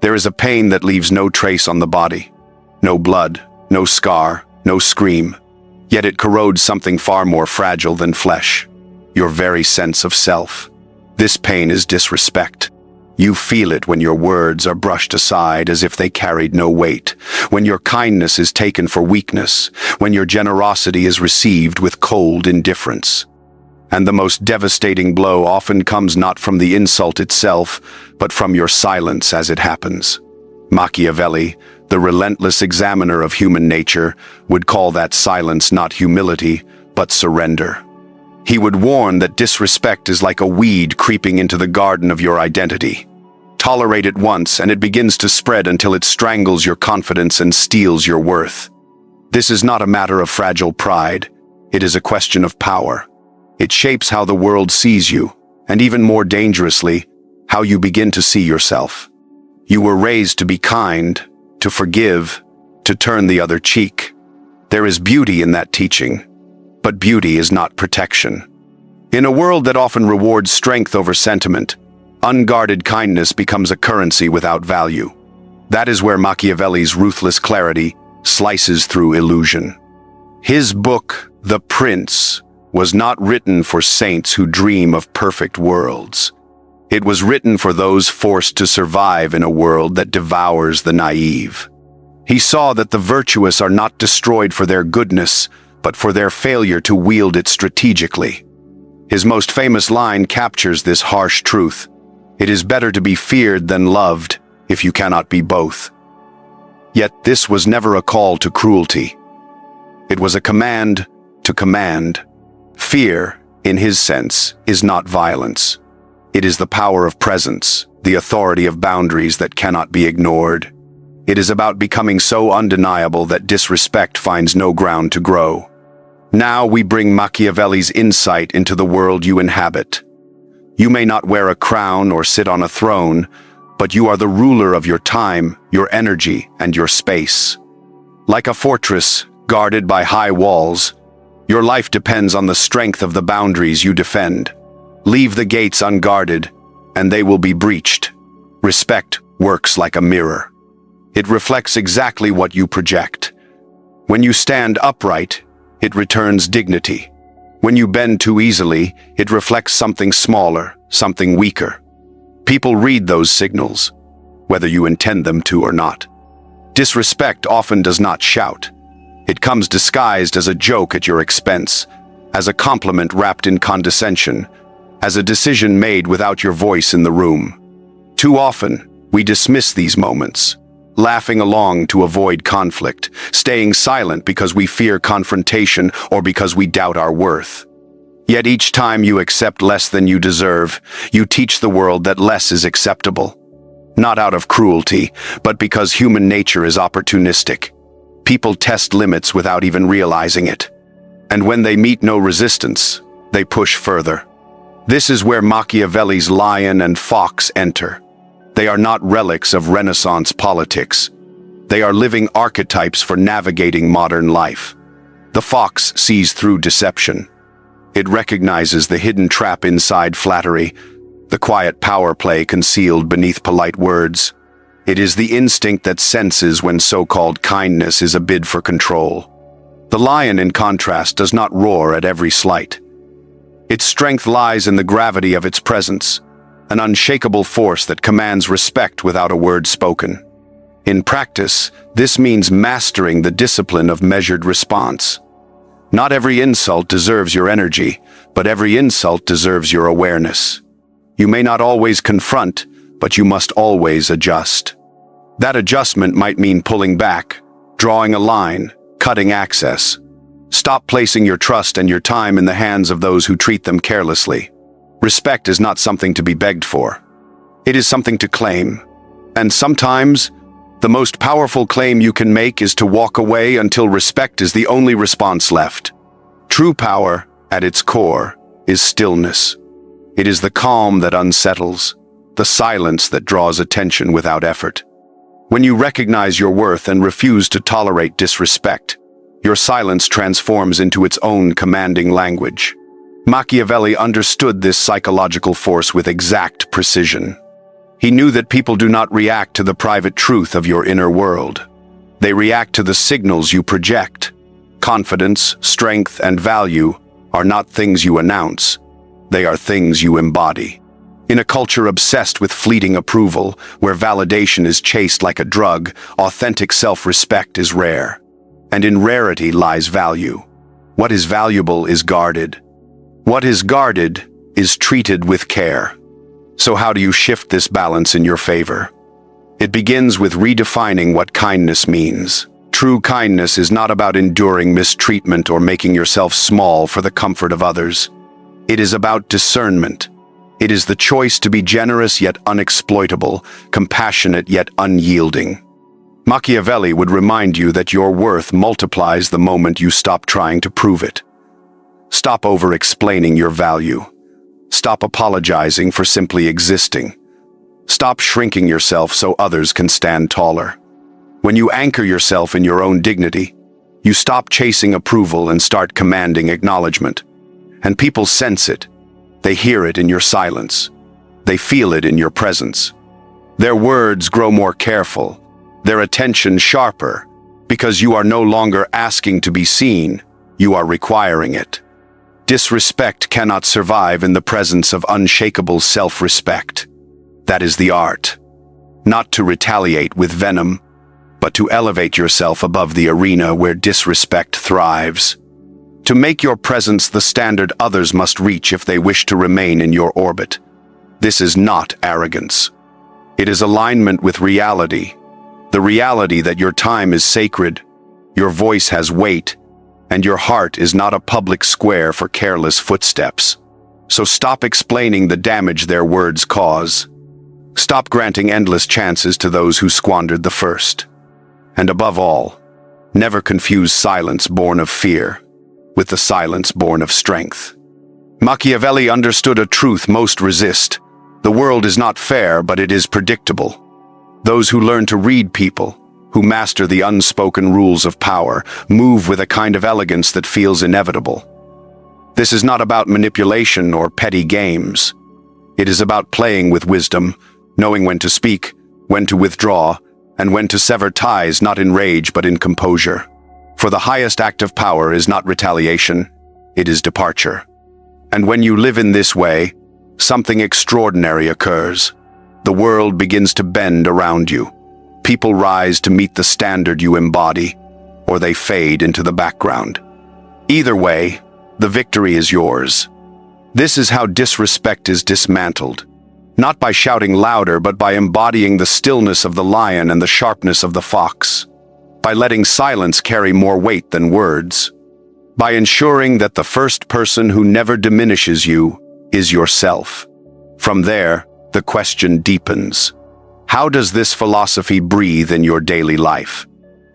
There is a pain that leaves no trace on the body. No blood, no scar, no scream. Yet it corrodes something far more fragile than flesh. Your very sense of self. This pain is disrespect. You feel it when your words are brushed aside as if they carried no weight, when your kindness is taken for weakness, when your generosity is received with cold indifference. And the most devastating blow often comes not from the insult itself, but from your silence as it happens. Machiavelli, the relentless examiner of human nature, would call that silence not humility, but surrender. He would warn that disrespect is like a weed creeping into the garden of your identity. Tolerate it once, and it begins to spread until it strangles your confidence and steals your worth. This is not a matter of fragile pride. It is a question of power. It shapes how the world sees you, and even more dangerously, how you begin to see yourself. You were raised to be kind, to forgive, to turn the other cheek. There is beauty in that teaching, but beauty is not protection. In a world that often rewards strength over sentiment, unguarded kindness becomes a currency without value. That is where Machiavelli's ruthless clarity slices through illusion. His book, The Prince, was not written for saints who dream of perfect worlds. It was written for those forced to survive in a world that devours the naive. He saw that the virtuous are not destroyed for their goodness, but for their failure to wield it strategically. His most famous line captures this harsh truth. It is better to be feared than loved, if you cannot be both. Yet this was never a call to cruelty. It was a command to command. Fear, in his sense, is not violence. It is the power of presence, the authority of boundaries that cannot be ignored. It is about becoming so undeniable that disrespect finds no ground to grow. Now we bring Machiavelli's insight into the world you inhabit. You may not wear a crown or sit on a throne, but you are the ruler of your time, your energy, and your space. Like a fortress guarded by high walls, your life depends on the strength of the boundaries you defend. Leave the gates unguarded, and they will be breached. Respect works like a mirror. It reflects exactly what you project. When you stand upright, it returns dignity. When you bend too easily, it reflects something smaller, something weaker. People read those signals, whether you intend them to or not. Disrespect often does not shout. It comes disguised as a joke at your expense, as a compliment wrapped in condescension, as a decision made without your voice in the room. Too often, we dismiss these moments, laughing along to avoid conflict, staying silent because we fear confrontation or because we doubt our worth. Yet each time you accept less than you deserve, you teach the world that less is acceptable. Not out of cruelty, but because human nature is opportunistic. People test limits without even realizing it. And when they meet no resistance, they push further. This is where Machiavelli's lion and fox enter. They are not relics of Renaissance politics. They are living archetypes for navigating modern life. The fox sees through deception. It recognizes the hidden trap inside flattery, the quiet power play concealed beneath polite words. It is the instinct that senses when so-called kindness is a bid for control. The lion, in contrast, does not roar at every slight. Its strength lies in the gravity of its presence, an unshakable force that commands respect without a word spoken. In practice, this means mastering the discipline of measured response. Not every insult deserves your energy, but every insult deserves your awareness. You may not always confront, but you must always adjust. That adjustment might mean pulling back, drawing a line, cutting access. Stop placing your trust and your time in the hands of those who treat them carelessly. Respect is not something to be begged for. It is something to claim. And sometimes, the most powerful claim you can make is to walk away until respect is the only response left. True power, at its core, is stillness. It is the calm that unsettles, the silence that draws attention without effort. When you recognize your worth and refuse to tolerate disrespect, your silence transforms into its own commanding language. Machiavelli understood this psychological force with exact precision. He knew that people do not react to the private truth of your inner world. They react to the signals you project. Confidence, strength, and value are not things you announce. They are things you embody. In a culture obsessed with fleeting approval, where validation is chased like a drug, authentic self-respect is rare. And in rarity lies value. What is valuable is guarded. What is guarded is treated with care. So how do you shift this balance in your favor? It begins with redefining what kindness means. True kindness is not about enduring mistreatment or making yourself small for the comfort of others. It is about discernment. It is the choice to be generous yet unexploitable, compassionate yet unyielding. Machiavelli would remind you that your worth multiplies the moment you stop trying to prove it. Stop over-explaining your value. Stop apologizing for simply existing. Stop shrinking yourself so others can stand taller. When you anchor yourself in your own dignity, you stop chasing approval and start commanding acknowledgement. And people sense it. They hear it in your silence. They feel it in your presence. Their words grow more careful, their attention sharper, because you are no longer asking to be seen, you are requiring it. Disrespect cannot survive in the presence of unshakable self-respect. That is the art. Not to retaliate with venom, but to elevate yourself above the arena where disrespect thrives. To make your presence the standard others must reach if they wish to remain in your orbit. This is not arrogance. It is alignment with reality. The reality that your time is sacred, your voice has weight, and your heart is not a public square for careless footsteps. So stop explaining the damage their words cause. Stop granting endless chances to those who squandered the first. And above all, never confuse silence born of fear with the silence born of strength. Machiavelli understood a truth most resist. The world is not fair, but it is predictable. Those who learn to read people, who master the unspoken rules of power, move with a kind of elegance that feels inevitable. This is not about manipulation or petty games. It is about playing with wisdom, knowing when to speak, when to withdraw, and when to sever ties not in rage but in composure. For the highest act of power is not retaliation, it is departure. And when you live in this way, something extraordinary occurs. The world begins to bend around you. People rise to meet the standard you embody, or they fade into the background. Either way, the victory is yours. This is how disrespect is dismantled. Not by shouting louder, but by embodying the stillness of the lion and the sharpness of the fox. By letting silence carry more weight than words. By ensuring that the first person who never diminishes you is yourself. From there, the question deepens. How does this philosophy breathe in your daily life?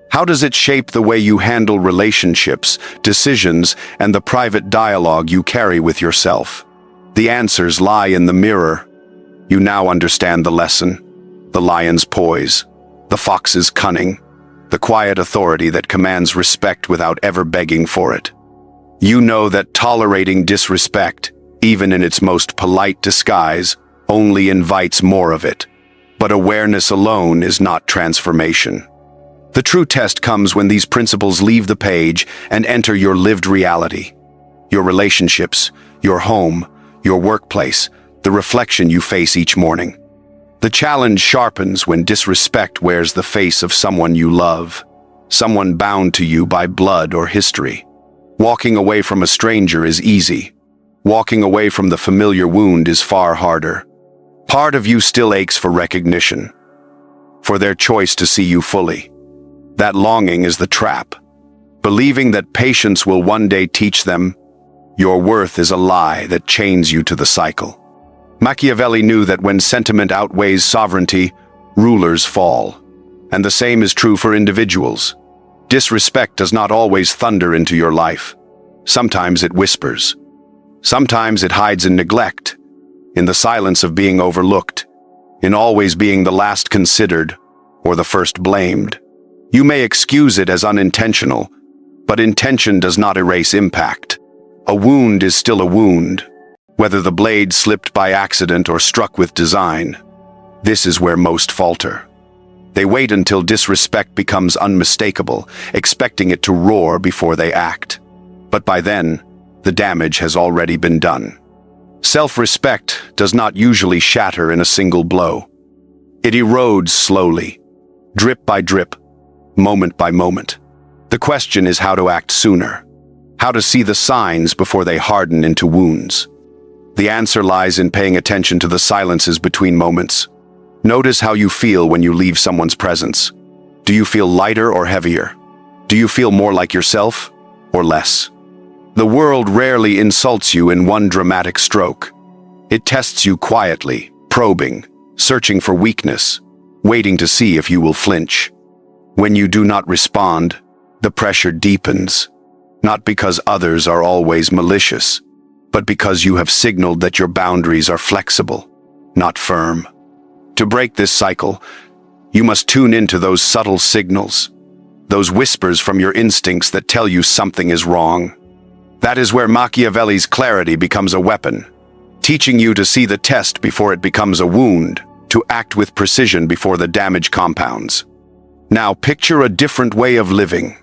How does it shape the way you handle relationships, decisions, and the private dialogue you carry with yourself? The answers lie in the mirror. You now understand the lesson, the lion's poise, the fox's cunning, the quiet authority that commands respect without ever begging for it. You know that tolerating disrespect, even in its most polite disguise, only invites more of it. But awareness alone is not transformation. The true test comes when these principles leave the page and enter your lived reality. Your relationships, your home, your workplace, the reflection you face each morning. The challenge sharpens when disrespect wears the face of someone you love, someone bound to you by blood or history. Walking away from a stranger is easy. Walking away from the familiar wound is far harder. Part of you still aches for recognition, for their choice to see you fully. That longing is the trap. Believing that patience will one day teach them your worth is a lie that chains you to the cycle. Machiavelli knew that when sentiment outweighs sovereignty, rulers fall. And the same is true for individuals. Disrespect does not always thunder into your life. Sometimes it whispers. Sometimes it hides in neglect, in the silence of being overlooked, in always being the last considered or the first blamed. You may excuse it as unintentional, but intention does not erase impact. A wound is still a wound, whether the blade slipped by accident or struck with design. This is where most falter. They wait until disrespect becomes unmistakable, expecting it to roar before they act. But by then, the damage has already been done. Self-respect does not usually shatter in a single blow. It erodes slowly, drip by drip, moment by moment. The question is how to act sooner, how to see the signs before they harden into wounds. The answer lies in paying attention to the silences between moments. Notice how you feel when you leave someone's presence. Do you feel lighter or heavier? Do you feel more like yourself or less? The world rarely insults you in one dramatic stroke. It tests you quietly, probing, searching for weakness, waiting to see if you will flinch. When you do not respond, the pressure deepens, not because others are always malicious, but because you have signaled that your boundaries are flexible, not firm. To break this cycle, you must tune into those subtle signals, those whispers from your instincts that tell you something is wrong. That is where Machiavelli's clarity becomes a weapon, teaching you to see the test before it becomes a wound, to act with precision before the damage compounds. Now picture a different way of living.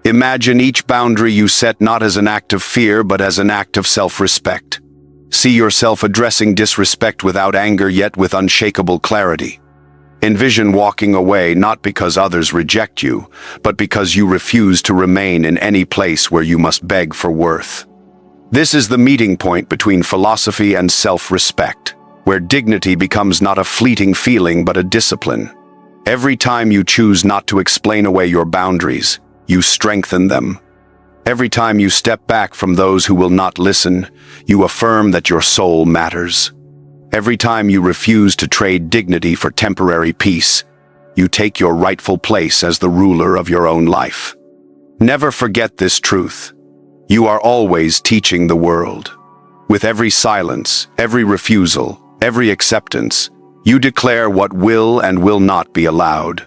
Imagine each boundary you set not as an act of fear, but as an act of self-respect. See yourself addressing disrespect without anger, yet with unshakable clarity. Envision walking away not because others reject you, but because you refuse to remain in any place where you must beg for worth. This is the meeting point between philosophy and self-respect, where dignity becomes not a fleeting feeling but a discipline. Every time you choose not to explain away your boundaries, you strengthen them. Every time you step back from those who will not listen, you affirm that your soul matters. Every time you refuse to trade dignity for temporary peace, you take your rightful place as the ruler of your own life. Never forget this truth. You are always teaching the world. With every silence, every refusal, every acceptance, you declare what will and will not be allowed.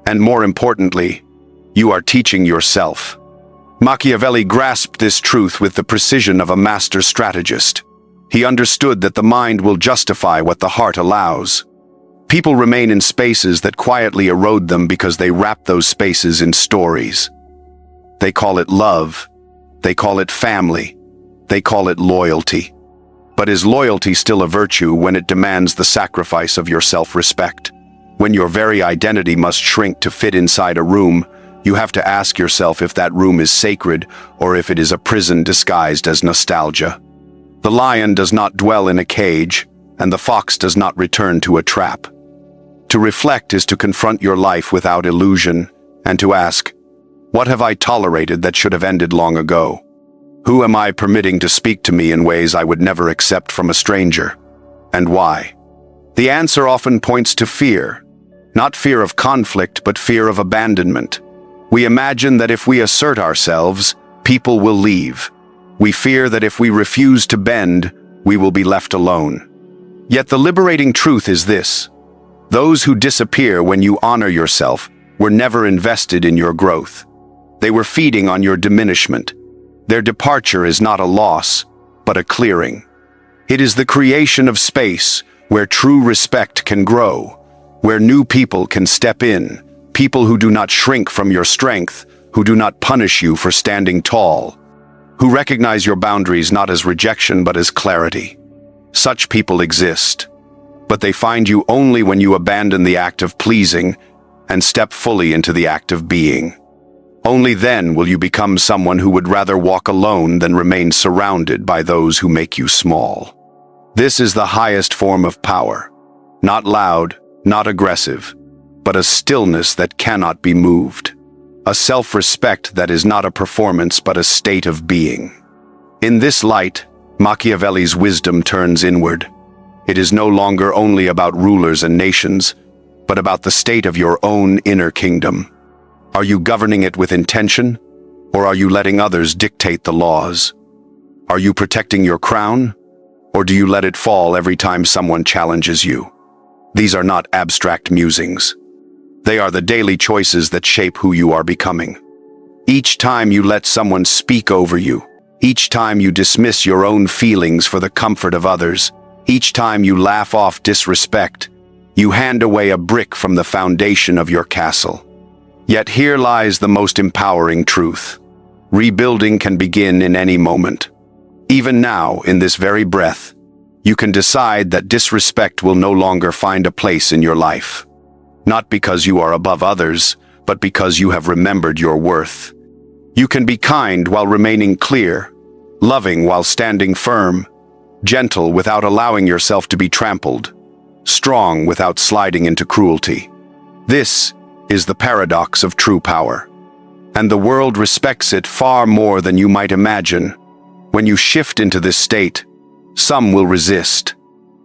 And more importantly, you are teaching yourself. Machiavelli grasped this truth with the precision of a master strategist. He understood that the mind will justify what the heart allows. People remain in spaces that quietly erode them because they wrap those spaces in stories. They call it love. They call it family. They call it loyalty. But is loyalty still a virtue when it demands the sacrifice of your self-respect? When your very identity must shrink to fit inside a room, you have to ask yourself if that room is sacred or if it is a prison disguised as nostalgia. The lion does not dwell in a cage, and the fox does not return to a trap. To reflect is to confront your life without illusion, and to ask, what have I tolerated that should have ended long ago? Who am I permitting to speak to me in ways I would never accept from a stranger? And why? The answer often points to fear. Not fear of conflict, but fear of abandonment. We imagine that if we assert ourselves, people will leave. We fear that if we refuse to bend, we will be left alone. Yet the liberating truth is this: those who disappear when you honor yourself were never invested in your growth. They were feeding on your diminishment. Their departure is not a loss, but a clearing. It is the creation of space where true respect can grow, where new people can step in, people who do not shrink from your strength, who do not punish you for standing tall, who recognize your boundaries not as rejection but as clarity. Such people exist, but they find you only when you abandon the act of pleasing and step fully into the act of being. Only then will you become someone who would rather walk alone than remain surrounded by those who make you small. This is the highest form of power, not loud, not aggressive, but a stillness that cannot be moved. A self-respect that is not a performance but a state of being. In this light, Machiavelli's wisdom turns inward. It is no longer only about rulers and nations, but about the state of your own inner kingdom. Are you governing it with intention, or are you letting others dictate the laws? Are you protecting your crown, or do you let it fall every time someone challenges you? These are not abstract musings. They are the daily choices that shape who you are becoming. Each time you let someone speak over you, each time you dismiss your own feelings for the comfort of others, each time you laugh off disrespect, You hand away a brick from the foundation of your castle. Yet here lies the most empowering truth. Rebuilding can begin in any moment. Even now, in this very breath, you can decide that disrespect will no longer find a place in your life. Not because you are above others, but because you have remembered your worth. You can be kind while remaining clear, loving while standing firm, gentle without allowing yourself to be trampled, strong without sliding into cruelty. This is the paradox of true power. And the world respects it far more than you might imagine. When you shift into this state, some will resist.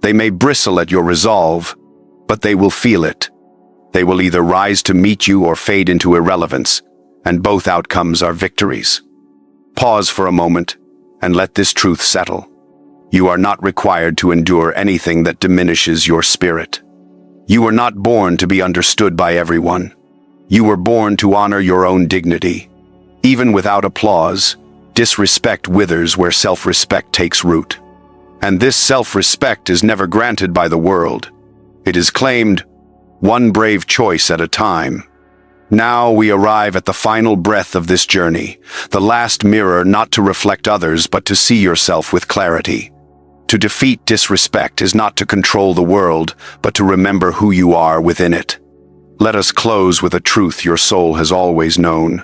They may bristle at your resolve, but they will feel it. They will either rise to meet you or fade into irrelevance, and both outcomes are victories. Pause for a moment and let this truth settle. You are not required to endure anything that diminishes your spirit. You were not born to be understood by everyone. You were born to honor your own dignity. Even without applause, disrespect withers where self-respect takes root. And this self-respect is never granted by the world. It is claimed, one brave choice at a time. Now we arrive at the final breath of this journey, the last mirror not to reflect others but to see yourself with clarity. To defeat disrespect is not to control the world, but to remember who you are within it. Let us close with a truth your soul has always known.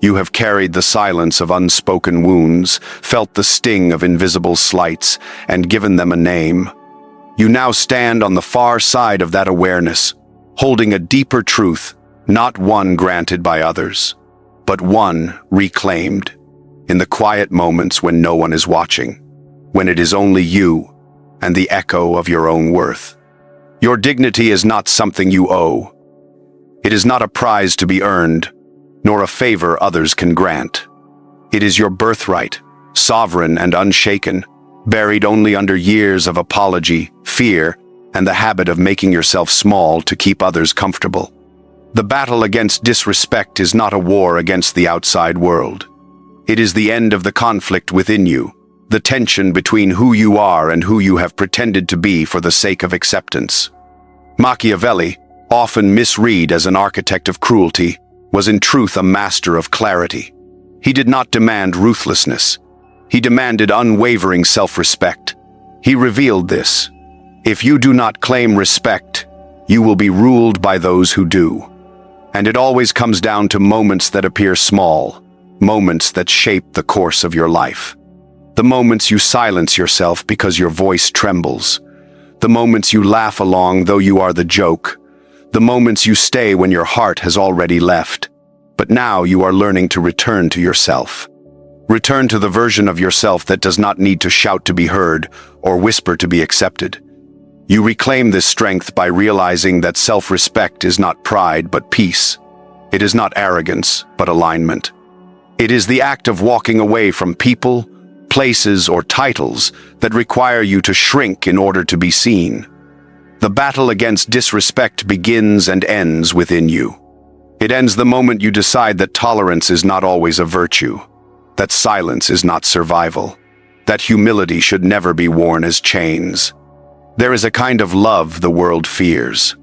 You have carried the silence of unspoken wounds, felt the sting of invisible slights, and given them a name. You now stand on the far side of that awareness, holding a deeper truth, not one granted by others, but one reclaimed, in the quiet moments when no one is watching, when it is only you and the echo of your own worth. Your dignity is not something you owe. It is not a prize to be earned, nor a favor others can grant. It is your birthright, sovereign and unshaken, buried only under years of apology, fear, and the habit of making yourself small to keep others comfortable. The battle against disrespect is not a war against the outside world. It is the end of the conflict within you, the tension between who you are and who you have pretended to be for the sake of acceptance. Machiavelli, often misread as an architect of cruelty, was in truth a master of clarity. He did not demand ruthlessness. He demanded unwavering self-respect. He revealed this: if you do not claim respect, you will be ruled by those who do. And it always comes down to moments that appear small, moments that shape the course of your life. The moments you silence yourself because your voice trembles. The moments you laugh along though you are the joke. The moments you stay when your heart has already left. But now you are learning to return to yourself. Return to the version of yourself that does not need to shout to be heard or whisper to be accepted. You reclaim this strength by realizing that self-respect is not pride but peace. It is not arrogance but alignment. It is the act of walking away from people, places, or titles that require you to shrink in order to be seen. The battle against disrespect begins and ends within you. It ends the moment you decide that tolerance is not always a virtue, that silence is not survival, that humility should never be worn as chains. There is a kind of love the world fears.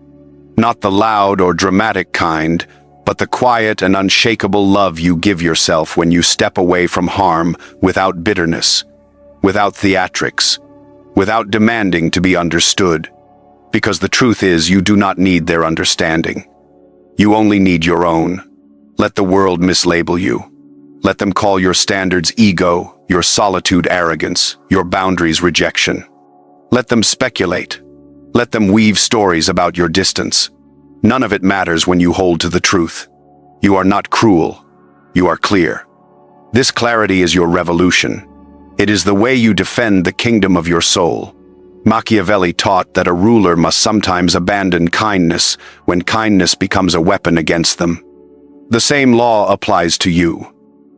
Not the loud or dramatic kind, but the quiet and unshakable love you give yourself when you step away from harm without bitterness, without theatrics, without demanding to be understood. Because the truth is, you do not need their understanding. You only need your own. Let the world mislabel you. Let them call your standards ego, your solitude arrogance, your boundaries rejection. Let them speculate. Let them weave stories about your distance. None of it matters when you hold to the truth. You are not cruel. You are clear. This clarity is your revolution. It is the way you defend the kingdom of your soul. Machiavelli taught that a ruler must sometimes abandon kindness when kindness becomes a weapon against them. The same law applies to you.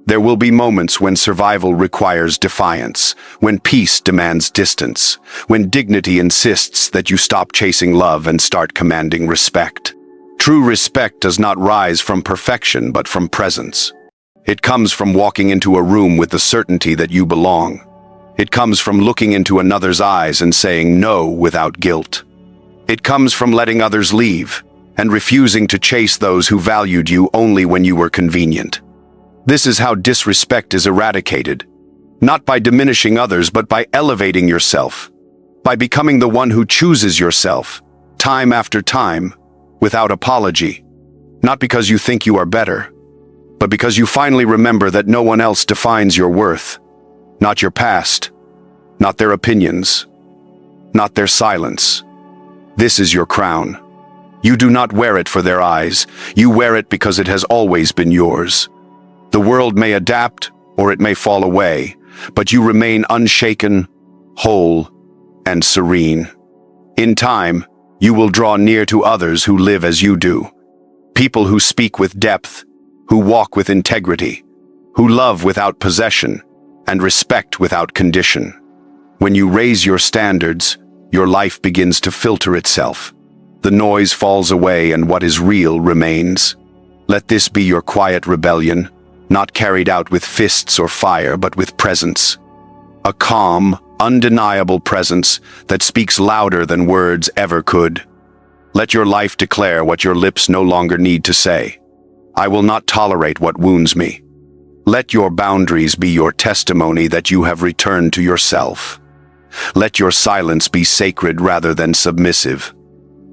There will be moments when survival requires defiance, when peace demands distance, when dignity insists that you stop chasing love and start commanding respect. True respect does not rise from perfection but from presence. It comes from walking into a room with the certainty that you belong. It comes from looking into another's eyes and saying no without guilt. It comes from letting others leave and refusing to chase those who valued you only when you were convenient. This is how disrespect is eradicated, not by diminishing others, but by elevating yourself, by becoming the one who chooses yourself, time after time, without apology, not because you think you are better, but because you finally remember that no one else defines your worth, not your past, not their opinions, not their silence. This is your crown. You do not wear it for their eyes. You wear it because it has always been yours. The world may adapt or it may fall away, but you remain unshaken, whole, and serene. In time, you will draw near to others who live as you do. People who speak with depth, who walk with integrity, who love without possession, and respect without condition. When you raise your standards, your life begins to filter itself. The noise falls away and what is real remains. Let this be your quiet rebellion, not carried out with fists or fire, but with presence. A calm, undeniable presence that speaks louder than words ever could. Let your life declare what your lips no longer need to say. I will not tolerate what wounds me. Let your boundaries be your testimony that you have returned to yourself. Let your silence be sacred rather than submissive.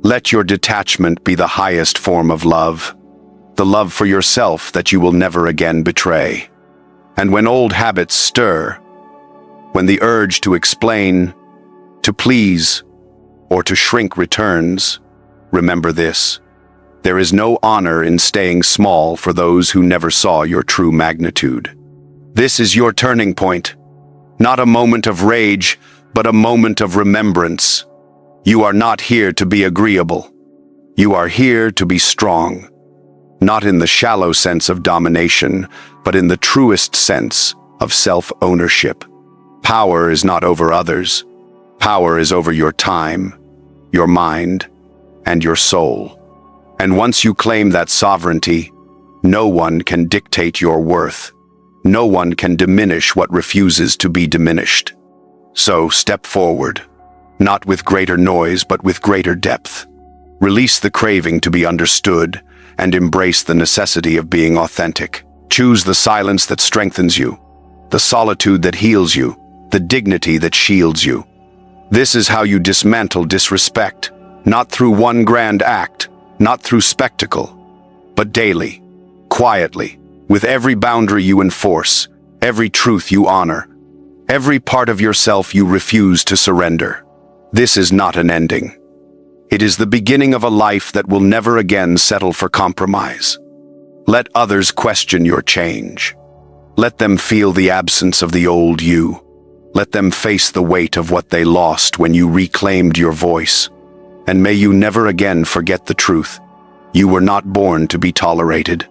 Let your detachment be the highest form of love, the love for yourself that you will never again betray. And when old habits stir, when the urge to explain, to please, or to shrink returns, remember this: there is no honor in staying small for those who never saw your true magnitude. This is your turning point, not a moment of rage, but a moment of remembrance. You are not here to be agreeable. You are here to be strong, not in the shallow sense of domination, but in the truest sense of self-ownership. Power is not over others. Power is over your time, your mind, and your soul. And once you claim that sovereignty, no one can dictate your worth. No one can diminish what refuses to be diminished. So step forward, not with greater noise, but with greater depth. Release the craving to be understood and embrace the necessity of being authentic. Choose the silence that strengthens you, the solitude that heals you, the dignity that shields you. This is how you dismantle disrespect, not through one grand act, not through spectacle, but daily, quietly, with every boundary you enforce, every truth you honor, every part of yourself you refuse to surrender. This is not an ending. It is the beginning of a life that will never again settle for compromise. Let others question your change. Let them feel the absence of the old you. Let them face the weight of what they lost when you reclaimed your voice. And may you never again forget the truth. You were not born to be tolerated.